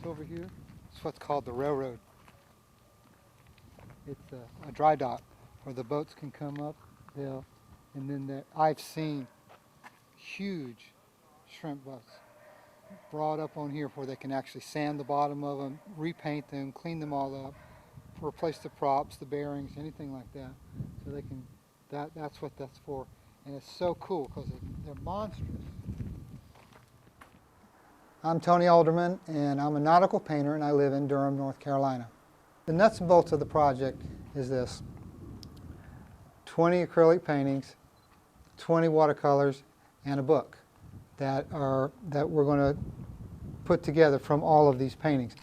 over here, it's what's called the railroad. It's a dry dock where the boats can come up, and then I've seen huge shrimp boats brought up on here where they can actually sand the bottom of them, repaint them, clean them all up, replace the props, the bearings, anything like that. So they can, that's what that's for. And it's so cool because they're monstrous. I'm Tony Alderman, and I'm a nautical painter, and I live in Durham, North Carolina. The nuts and bolts of the project is this: 20 acrylic paintings, 20 watercolors, and a book that we're going to put together from all of these paintings.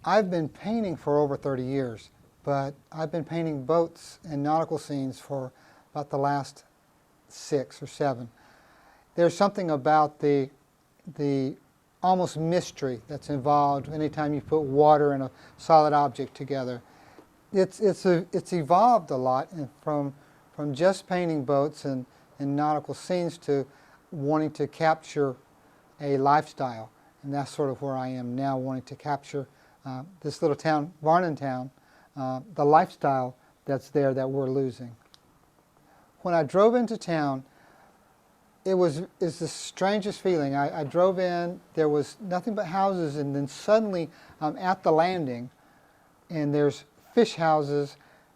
I've been painting for over 30 years, but I've been painting boats and nautical scenes for about the last 6 or 7. There's something about the almost mystery that's involved anytime you put water and a solid object together. It's evolved a lot from just painting boats and nautical scenes to wanting to capture a lifestyle, and that's sort of where I am now, wanting to capture this little town, Varnamtown, the lifestyle that's there that we're losing. When I drove into town, it's the strangest feeling. I drove in, there was nothing but houses, and then suddenly I'm at the landing, and there's fish houses,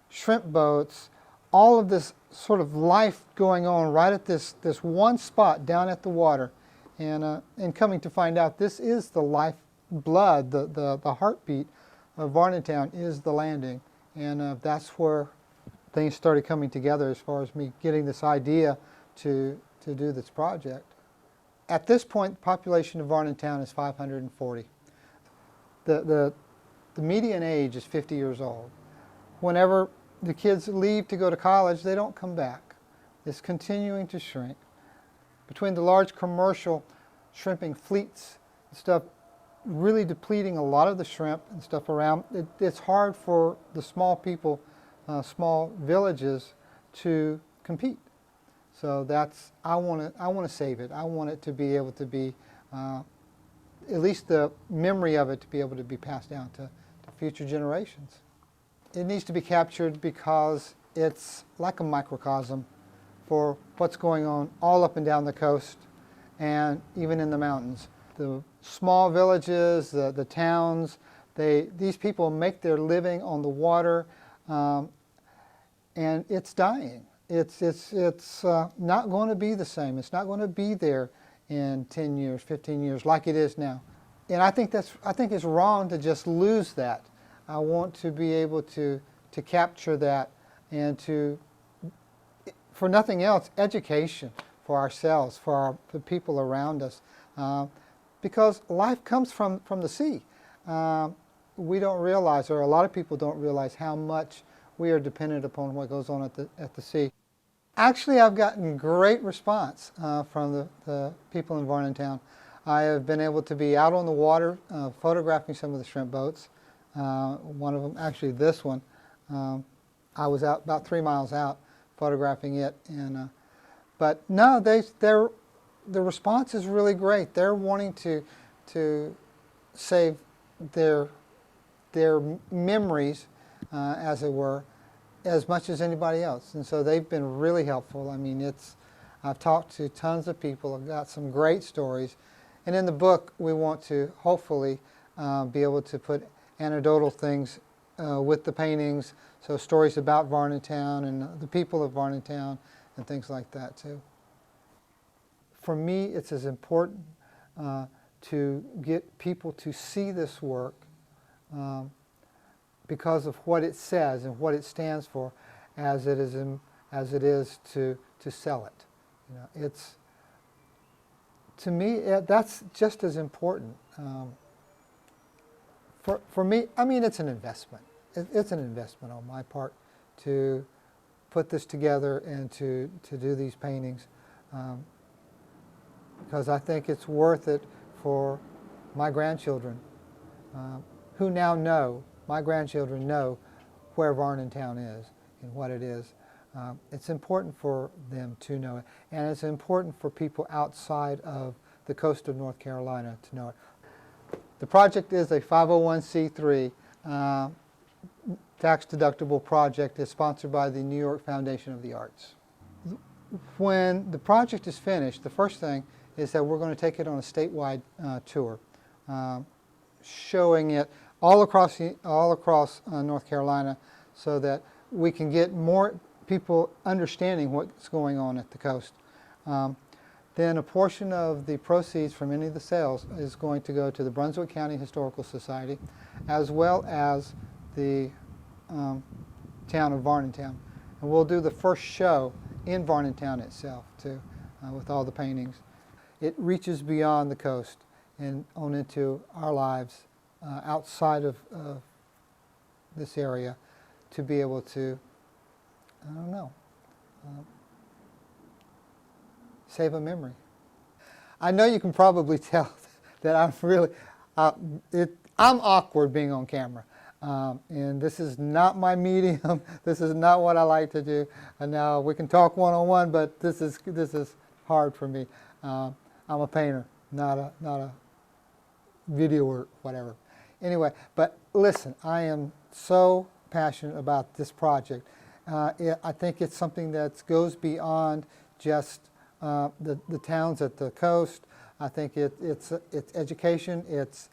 shrimp boats, all of this sort of life going on right at this one spot down at the water. And coming to find out, this is the lifeblood, the heartbeat of Varnamtown is the landing. And that's where things started coming together as far as me getting this idea to do this project. At this point, the population of Varnamtown is 540. The median age is 50 years old. Whenever the kids leave to go to college, they don't come back. It's continuing to shrink. Between the large commercial shrimping fleets and stuff really depleting a lot of the shrimp and stuff around, it's hard for the small people, small villages to compete. So I want to save it. I want it to be able to be, at least the memory of it to be able to be passed down to future generations. It needs to be captured because it's like a microcosm for what's going on all up and down the coast and even in the mountains. The small villages, the towns, these people make their living on the water, and it's dying. It's not going to be the same. It's not going to be there in 10 years, 15 years like it is now. And I think it's wrong to just lose that. I want to be able to capture that and to, for nothing else, education for ourselves, for the people around us. Because life comes from the sea. We don't realize, or a lot of people don't realize, how much we are dependent upon what goes on at the sea. Actually, I've gotten great response from the people in Varnamtown. I have been able to be out on the water photographing some of the shrimp boats. One of them, actually this one, I was out about 3 miles out photographing it. But no, the response is really great. They're wanting to save their memories, as it were, as much as anybody else. And so they've been really helpful. I mean, I've talked to tons of people. I've got some great stories. And in the book, we want to hopefully be able to put anecdotal things with the paintings, so stories about Varnamtown and the people of Varnamtown and things like that too. For me, it's as important to get people to see this work because of what it says and what it stands for, as it is to sell it. You know, to me, that's just as important. For me, I mean, it's an investment. It's an investment on my part to put this together and to do these paintings, because I think it's worth it for my grandchildren, who now know, my grandchildren know where Varnamtown is and what it is. It's important for them to know it, and it's important for people outside of the coast of North Carolina to know it. The project is a 501c3 tax-deductible project. It's sponsored by the New York Foundation of the Arts. When the project is finished, the first thing is that we're going to take it on a statewide tour, showing it all across North Carolina, so that we can get more people understanding what's going on at the coast. Then a portion of the proceeds from any of the sales is going to go to the Brunswick County Historical Society, as well as the town of Varnamtown. And we'll do the first show in Varnamtown itself too, with all the paintings. It reaches beyond the coast and on into our lives outside of this area, to be able to, I don't know, save a memory. I know you can probably tell that I'm really, I'm awkward being on camera. And this is not my medium. This is not what I like to do. And now we can talk one-on-one, but this is hard for me. I'm a painter, not a video or whatever. Anyway, but listen, I am so passionate about this project. I think it's something that goes beyond just the towns at the coast. I think it's education, it's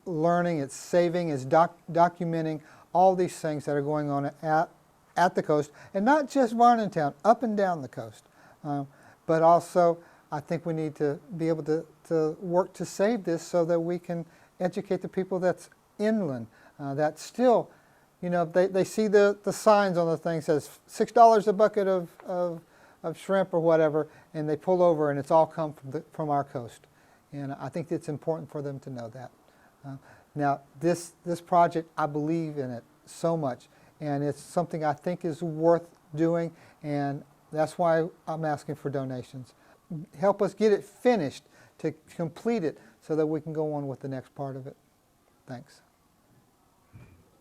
learning, it's saving, it's documenting all these things that are going on at the coast, and not just Varnamtown, up and down the coast. But also, I think we need to be able to work to save this so that we can educate the people that's inland, that still, you know, they see the signs on the thing says $6 a bucket of shrimp or whatever, and they pull over and it's all come from our coast. And I think it's important for them to know that. Now, this project, I believe in it so much, and it's something I think is worth doing, and that's why I'm asking for donations. Help us get it finished, to complete it, so that we can go on with the next part of it. Thanks.